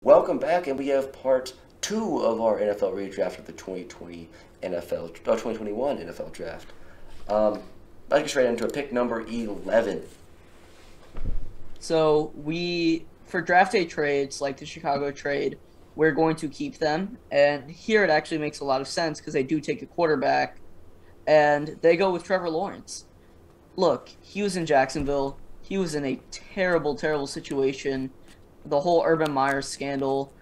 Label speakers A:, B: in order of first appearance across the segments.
A: Welcome back, and we have part two of our NFL redraft of the 2021 NFL draft. Let's get straight into it. Pick number 11.
B: So for draft day trades like the Chicago trade, we're going to keep them. And here it actually makes a lot of sense because they do take a quarterback, and they go with Trevor Lawrence. Look, he was in Jacksonville. He was in a terrible, terrible situation. The whole Urban Meyer scandal,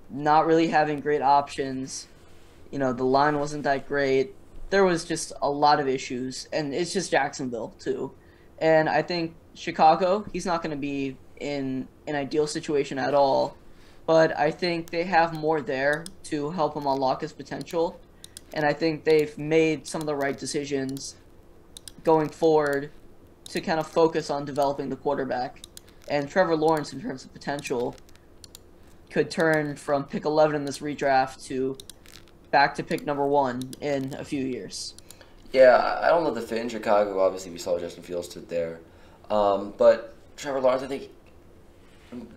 B: not really having great options. The line wasn't that great. There was just a lot of issues, and it's just Jacksonville too. And I think Chicago, he's not going to be in an ideal situation at all, but I think they have more there to help him unlock his potential. And I think they've made some of the right decisions going forward to kind of focus on developing the quarterback. And Trevor Lawrence, in terms of potential, could turn from pick 11 in this redraft to back to pick number 1 in a few years.
A: Yeah, I don't know the fit in Chicago. Obviously, we saw Justin Fields stood there. But Trevor Lawrence, I think,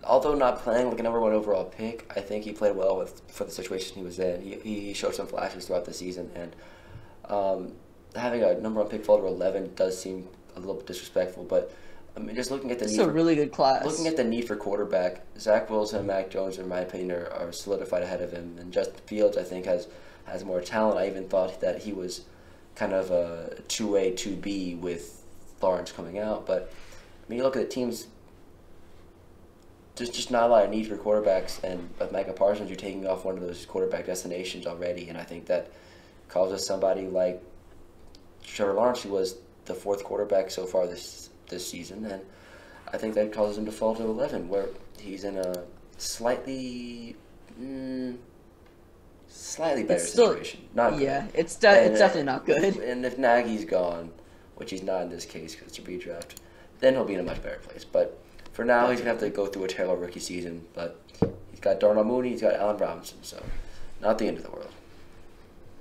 A: although not playing like a number 1 overall pick, I think he played well for the situation he was in. He showed some flashes throughout the season, and having a number 1 pick fall to 11 does seem a little bit disrespectful. But I mean, just looking at the
B: It's a really good class.
A: Looking at the need for quarterback, Zach Wilson and Mac Jones, in my opinion, are solidified ahead of him. And Justin Fields, I think, has more talent. I even thought that he was kind of a 2A, 2B with Lawrence coming out. But I mean, you look at the teams, there's just not a lot of need for quarterbacks. And with Micah Parsons, you're taking off one of those quarterback destinations already. And I think that causes somebody like Trevor Lawrence, who was the 4th quarterback so far this season, and I think that causes him to fall to 11, where he's in a slightly better situation. Not good.
B: Yeah, it's definitely not good.
A: And if Nagy's gone, which he's not in this case because it's a redraft, then he'll be in a much better place. But for now, he's gonna have to go through a terrible rookie season. But he's got Darnell Mooney, he's got Allen Robinson, so not the end of the world.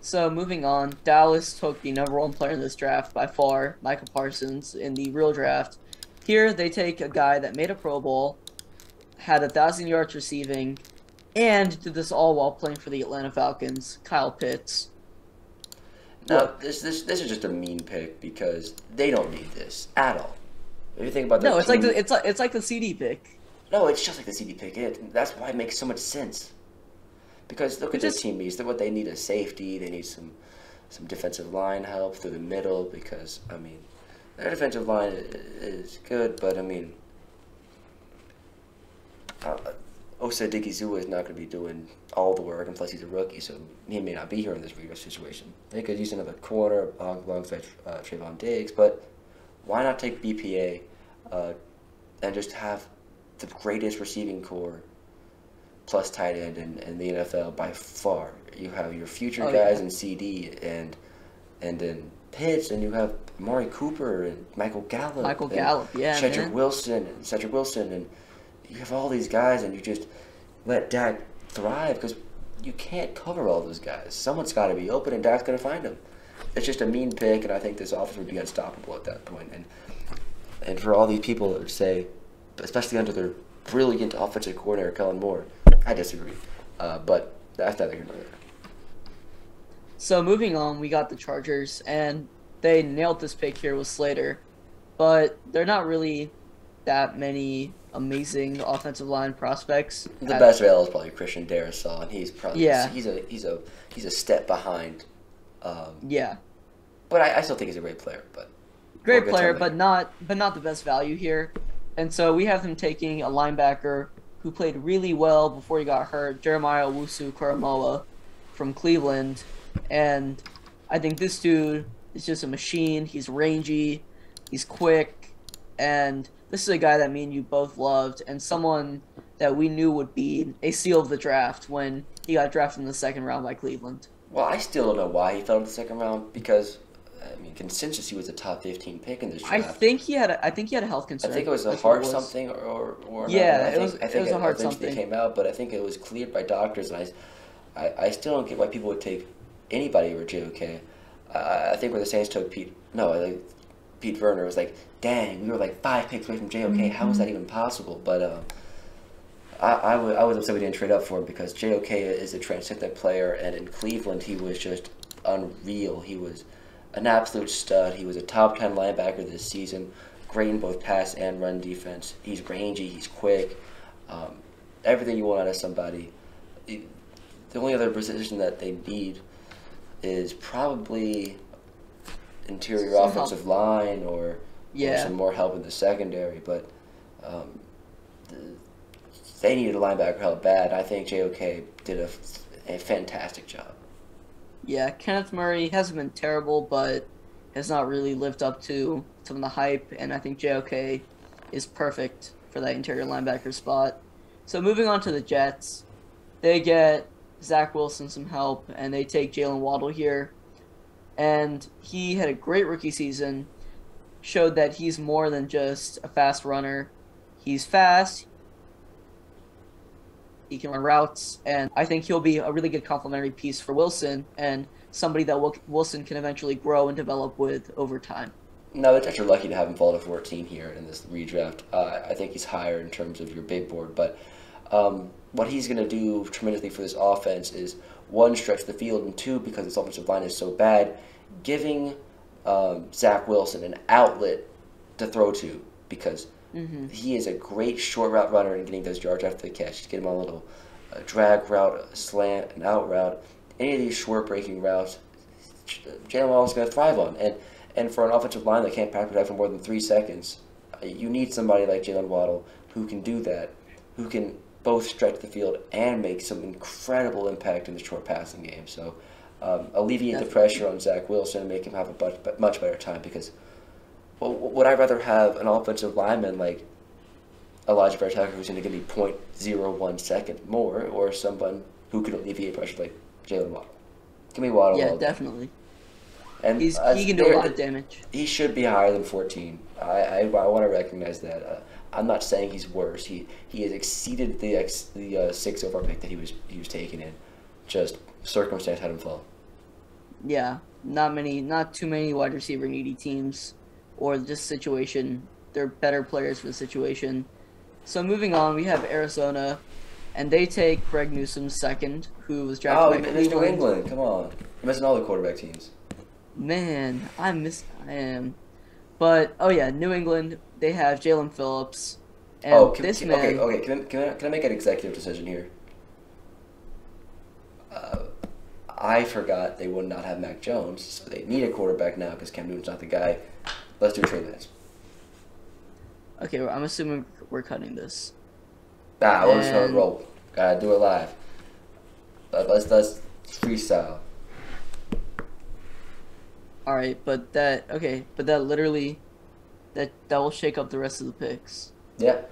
B: So moving on, Dallas took the number 1 player in this draft by far, Micah Parsons, in the real draft. Here they take a guy that made a Pro Bowl, had 1,000 yards receiving, and did this all while playing for the Atlanta Falcons, Kyle Pitts.
A: Now, this is just a mean pick because they don't need this at all. If you think about that,
B: No, it's like the CD pick.
A: No, it's just like the CD pick. That's why it makes so much sense. Because look at this team needs. What they need is safety. They need some defensive line help through the middle. Because I mean, their defensive line is good, but I mean, Osa Digizua is not going to be doing all the work, and plus he's a rookie, so he may not be here in this redraft situation. They could use another corner alongside Trayvon Diggs, but why not take BPA and just have the greatest receiving core plus tight end in the NFL by far. You have your future guys in CD and in Pitts, and you have Amari Cooper and Michael Gallup. Cedric Wilson, and you have all these guys, and you just let Dak thrive because you can't cover all those guys. Someone's got to be open, and Dak's going to find them. It's just a mean pick, and I think this offense would be unstoppable at that point. And for all these people that would say, especially under their brilliant offensive coordinator, Kellen Moore, I disagree, but that's neither here nor there.
B: So moving on, we got the Chargers, and they nailed this pick here with Slater, but they're not really that many amazing offensive line prospects.
A: The best available is probably Christian Darrisaw, and he's probably he's a step behind.
B: Yeah,
A: but I still think he's a great player.
B: But not the best value here, and so we have them taking a linebacker who played really well before he got hurt, Jeremiah Owusu-Koramoah from Cleveland. And I think this dude is just a machine. He's rangy, he's quick, and this is a guy that me and you both loved, and someone that we knew would be a steal of the draft when he got drafted in the 2nd round by Cleveland.
A: Well, I still don't know why he fell in the 2nd round because, I mean, consensus he was a top 15 pick in this draft.
B: I think he had a health concern.
A: I think it was a heart something or
B: yeah,
A: I think
B: it was a heart
A: eventually
B: something.
A: Came out, but I think it was cleared by doctors, and I still don't get why people would take anybody over JOK. I think when the Saints took Pete Werner, was like, dang, we were like 5 picks away from JOK. How is that even possible? But I was upset we didn't trade up for him because JOK is a transcendent player, and in Cleveland he was just unreal. He was an absolute stud. He was a top 10 linebacker this season, great in both pass and run defense. He's rangy, he's quick, everything you want out of somebody. The only other position that they need is probably interior offensive line or some more help in the secondary, but they needed a linebacker help bad. I think JOK did a fantastic job.
B: Yeah, Kenneth Murray hasn't been terrible, but has not really lived up to some of the hype, and I think JOK is perfect for that interior linebacker spot. So moving on to the Jets, they get Zach Wilson some help, and they take Jalen Waddle here. And he had a great rookie season, showed that he's more than just a fast runner. He's fast, he can run routes, and I think he'll be a really good complementary piece for Wilson and somebody that Wilson can eventually grow and develop with over time.
A: No, the Jets are lucky to have him fall to 14 here in this redraft. I think he's higher in terms of your big board, but what he's going to do tremendously for this offense is, one, stretch the field, and two, because this offensive line is so bad, giving Zach Wilson an outlet to throw to, because he is a great short route runner and getting those yards after the catch. Get him on a little drag route, a slant, an out route. Any of these short breaking routes, Jalen Waddle's going to thrive on. And for an offensive line that can't pass protect for more than 3 seconds, you need somebody like Jalen Waddle who can do that, who can both stretch the field and make some incredible impact in the short passing game. So alleviate the pressure on Zach Wilson and make him have a much better time, because would I rather have an offensive lineman like Elijah Vera Tucker who's going to give me 0.01 second more, or someone who can alleviate pressure like Jalen Waddle? Give me Waddle.
B: Yeah, definitely.
A: And
B: he can do a lot of damage.
A: He should be higher than 14. I want to recognize that. I'm not saying he's worse. He has exceeded the 6 overall pick that he was taken in. Just circumstance had him fall.
B: Yeah, not too many wide receiver needy teams, or just situation. They're better players for the situation. So moving on, we have Arizona, and they take Greg Newsome second, who was drafted by
A: Cleveland. New England. Come on, you're missing all the quarterback teams.
B: Man, I am. But New England. They have Jalen Phillips. And
A: Okay. Can I make an executive decision here? I forgot they would not have Mac Jones, so they need a quarterback now because Cam Newton's not the guy. Let's do Trey Lance.
B: Okay, I'm assuming we're cutting this.
A: We're just gonna roll. Gotta do it live. Let's freestyle.
B: All right, but that literally that will shake up the rest of the picks.
A: Yeah.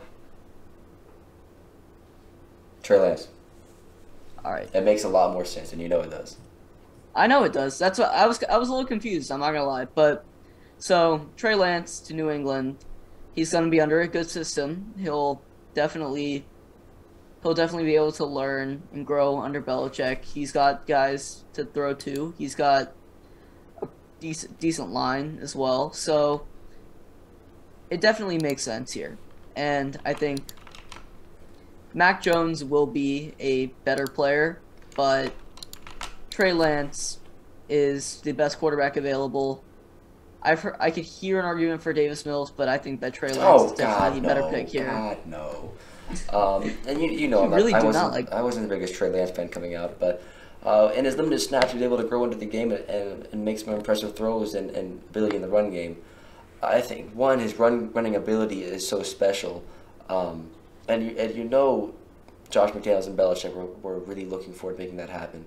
A: Trey Lance.
B: All right.
A: It makes a lot more sense, and you know it does.
B: I know it does. That's what I was a little confused. I'm not gonna lie, but so Trey Lance to New England, he's gonna be under a good system. He'll definitely be able to learn and grow under Belichick. He's got guys to throw to. He's got a decent line as well. So it definitely makes sense here. And I think Mac Jones will be a better player, but Trey Lance is the best quarterback available. I could hear an argument for Davis Mills, but I think that Trey Lance is definitely the better pick here.
A: God, no. And you know, I wasn't the biggest Trey Lance fan coming out, but in his limited snaps, he was able to grow into the game and make some impressive throws and ability in the run game. I think, one, his running ability is so special. And you know, Josh McDaniels and Belichick were really looking forward to making that happen.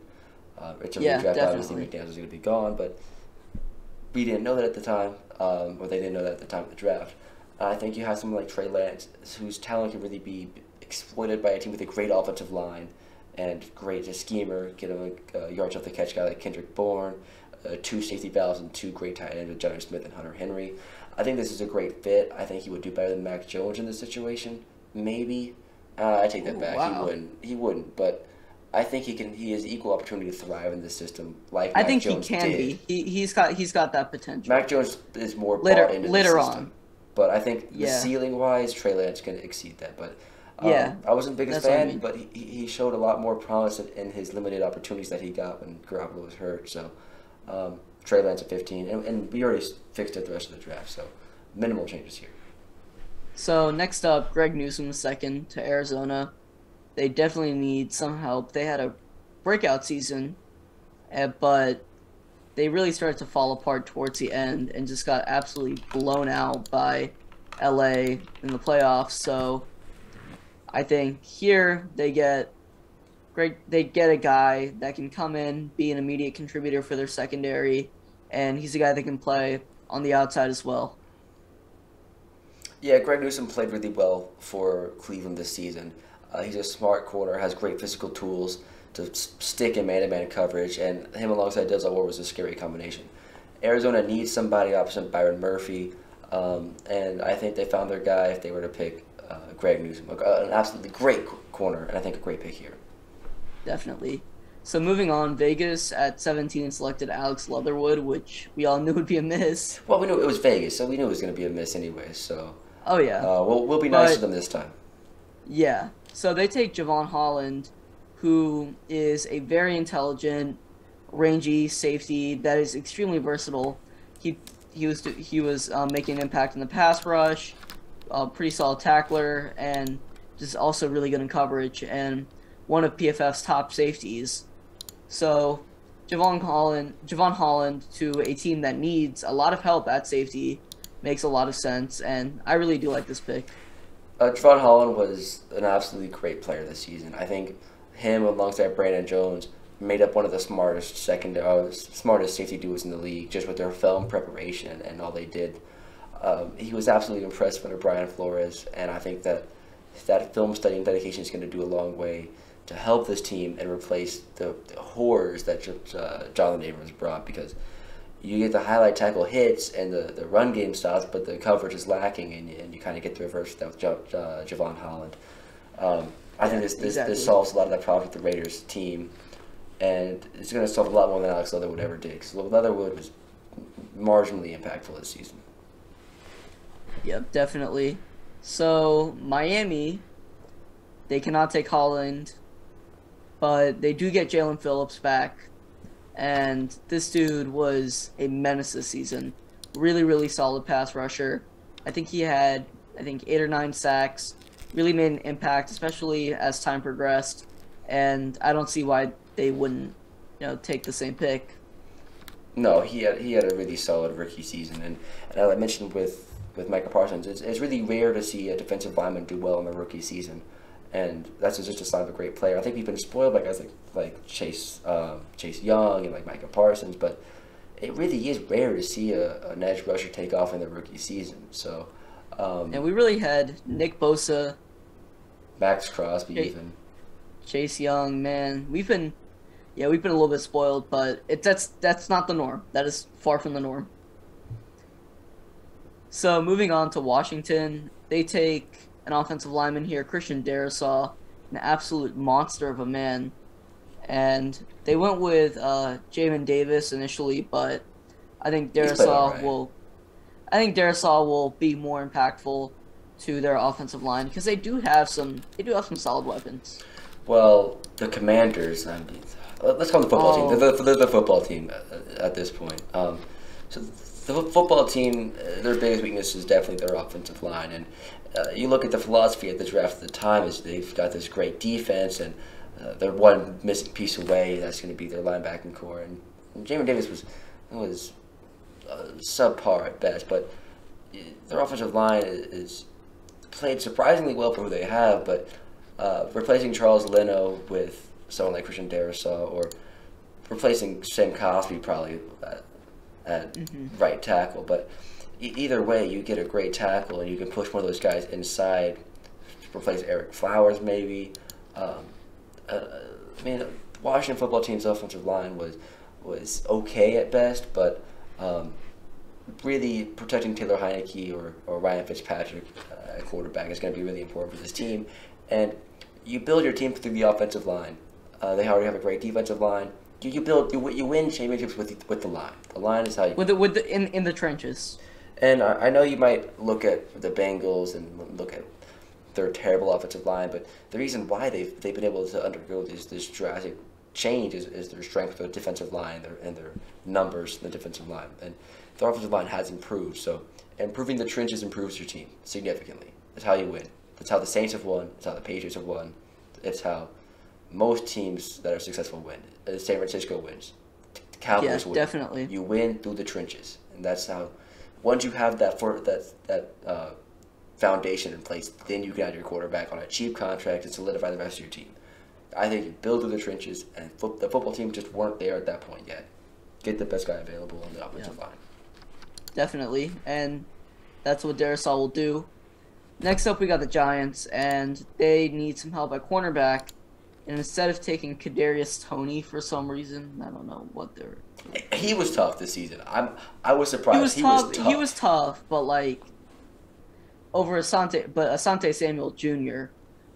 A: It's a redraft, obviously McDaniels is going to be gone, but we didn't know that at the time, or they didn't know that at the time of the draft. I think you have someone like Trey Lance, whose talent can really be exploited by a team with a great offensive line and great schemer, get him a yards off the catch guy like Kendrick Bourne, 2 safety valves and 2 great tight ends with Jonnu Smith and Hunter Henry. I think this is a great fit. I think he would do better than Mac Jones in this situation. Maybe. I take that back.
B: Wow.
A: He wouldn't. But I think he has equal opportunity to thrive in this system. Like
B: I
A: Mac
B: think
A: Jones
B: he can
A: did.
B: be. He's got that potential.
A: Mac Jones is more bought into the system.
B: on.
A: But I think the ceiling wise, Trey Lance can exceed that. But
B: Yeah,
A: I wasn't the biggest
B: that's what I
A: fan,
B: mean.
A: but he showed a lot more promise in his limited opportunities that he got when Garoppolo was hurt. So Trey Lance at 15, and we already fixed it the rest of the draft. So minimal changes here.
B: So next up, Greg Newsome second to Arizona. They definitely need some help. They had a breakout season, but they really started to fall apart towards the end and just got absolutely blown out by LA in the playoffs. So I think here they get a guy that can come in, be an immediate contributor for their secondary, and he's a guy that can play on the outside as well.
A: Yeah, Greg Newsome played really well for Cleveland this season. He's a smart corner, has great physical tools to stick in man-to-man coverage, and him alongside Denzel was a scary combination. Arizona needs somebody opposite Byron Murphy, and I think they found their guy if they were to pick Greg Newsome. An absolutely great corner, and I think a great pick here.
B: Definitely. So moving on, Vegas at 17 selected Alex Leatherwood, which we all knew would be a miss.
A: Well, we knew it was Vegas, so we knew it was going to be a miss anyway. So
B: Oh yeah,
A: we'll be nice to them this time.
B: yeah. So they take Javon Holland, who is a very intelligent, rangy safety that is extremely versatile. He he was making an impact in the pass rush, pretty solid tackler, and just also really good in coverage, and one of PFF's top safeties. So Javon Holland to a team that needs a lot of help at safety makes a lot of sense, and I really do like this pick.
A: Trevon Holland was an absolutely great player this season. I think him alongside Brandon Jones made up one of the smartest safety duos in the league just with their film preparation and all they did. He was absolutely impressive under Brian Flores, and I think that film study and dedication is going to do a long way to help this team and replace the horrors that Jonathan Abrams brought, because you get the highlight tackle hits and the run game stops, but the coverage is lacking, and you kind of get the reverse with Javon Holland. I think this solves a lot of that problem with the Raiders team, and it's going to solve a lot more than Alex Leatherwood ever did, because Leatherwood was marginally impactful this season.
B: Yep, definitely. So Miami, they cannot take Holland, but they do get Jalen Phillips back. And this dude was a menace this season. Really, really solid pass rusher. I think he had, 8 or 9 sacks. Really made an impact, especially as time progressed. And I don't see why they wouldn't, take the same pick.
A: No, he had a really solid rookie season, and as I mentioned with Micah Parsons, it's really rare to see a defensive lineman do well in the rookie season, and that's just a sign of a great player. I think we've been spoiled by guys like Chase Young and like Micah Parsons, but it really is rare to see an edge rusher take off in the rookie season. So,
B: and we really had Nick Bosa,
A: Max Crosby, even
B: Chase Young. Man, we've been a little bit spoiled, but that's not the norm. That is far from the norm. So moving on to Washington, they take an offensive lineman here, Christian Darrisaw, an absolute monster of a man, and they went with Jamin Davis initially, but I think Darrisaw will be more impactful to their offensive line because they do have some solid weapons.
A: Well, the Commanders, let's call them the football team. They're the football team at this point. So the football team, their biggest weakness is definitely their offensive line. And you look at the philosophy of the draft at the time is they've got this great defense, and they're one missing piece away. That's going to be their linebacking core. And Jamin Davis was subpar at best, but their offensive line is played surprisingly well for who they have. But replacing Charles Leno with someone like Christian Darrisaw, or replacing Sam Cosby probably at right tackle, but either way, you get a great tackle, and you can push one of those guys inside, replace Eric Flowers maybe. The Washington football team's offensive line was okay at best, but really protecting Taylor Heineke or Ryan Fitzpatrick at quarterback is going to be really important for this team. And you build your team through the offensive line. They already have a great defensive line. You win championships with the line. The line is how you
B: in the trenches.
A: And I know you might look at the Bengals and look at they're a terrible offensive line, but the reason why they've been able to undergo this drastic change is their strength of the defensive line and their numbers in the defensive line. And the offensive line has improved, so improving the trenches improves your team significantly. That's how you win. That's how the Saints have won. That's how the Patriots have won. It's how most teams that are successful win. San Francisco wins. The Cowboys win.
B: Definitely.
A: You win through the trenches, and that's how. Once you have that foundation in place, then you can add your quarterback on a cheap contract and solidify the rest of your team. I think you build through the trenches, and the football team just weren't there at that point yet. Get the best guy available on the offensive line.
B: Definitely, and that's what Darisaw will do. Next up, we got the Giants, and they need some help at cornerback. And instead of taking Kadarius Toney for some reason, I don't know what they're.
A: He was tough this season. I was surprised.
B: He was tough, but like over Asante Samuel Jr.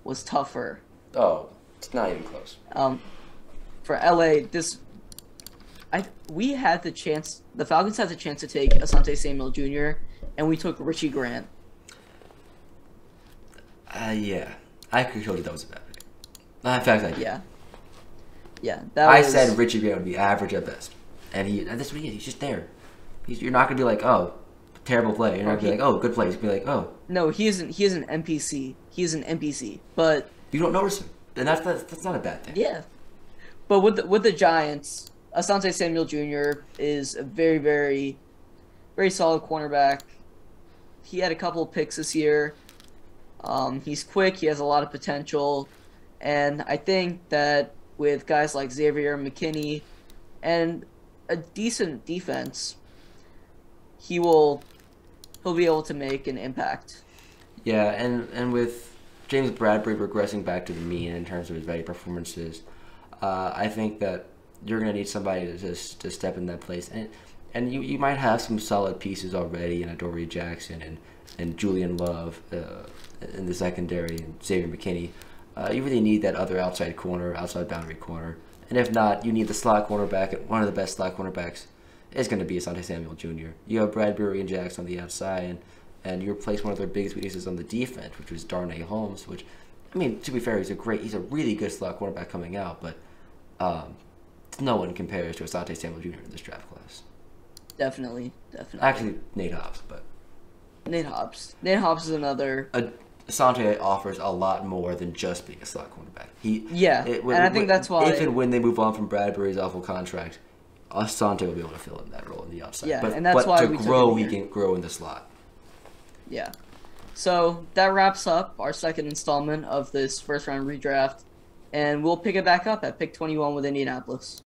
B: was tougher.
A: Oh, it's not even close.
B: For LA, we had the chance. The Falcons had the chance to take Asante Samuel Jr. and we took Richie Grant.
A: Yeah, I could have told you that was a bad pick. In fact, I did.
B: Yeah.
A: I said Richie Grant would be average at best, and that's what he is. He's just there. You're not gonna be like, oh, terrible play. You're not gonna be like, oh, good play. You're gonna be like, oh.
B: No, he is an NPC. He is an NPC, but
A: you don't notice him, and that's not a bad thing.
B: Yeah, but with the Giants, Asante Samuel Jr. is a very, very, very solid cornerback. He had a couple of picks this year. He's quick. He has a lot of potential, and I think that with guys like Xavier McKinney and a decent defense, he'll be able to make an impact.
A: Yeah, and with James Bradbury regressing back to the mean in terms of his value performances, I think that you're going to need somebody to step in that place. And you might have some solid pieces already in Adoree Jackson and Julian Love in the secondary, and Xavier McKinney. You really need that other outside boundary corner. And if not, you need the slot cornerback. And one of the best slot cornerbacks is going to be Asante Samuel Jr. You have Bradbury and Jackson on the outside, and you replace one of their biggest weaknesses on the defense, which was Darnay Holmes, which, I mean, to be fair, he's a really good slot cornerback coming out, but no one compares to Asante Samuel Jr. in this draft class.
B: Definitely.
A: Actually, Nate Hobbs, but...
B: Nate Hobbs is another...
A: Asante offers a lot more than just being a slot cornerback.
B: And I think that's why...
A: If and when they move on from Bradbury's awful contract, Asante will be able to fill in that role on the outside.
B: Yeah,
A: and
B: that's why
A: to grow, he can grow in the slot.
B: Yeah. So that wraps up our second installment of this first round redraft, and we'll pick it back up at pick 21 with Indianapolis.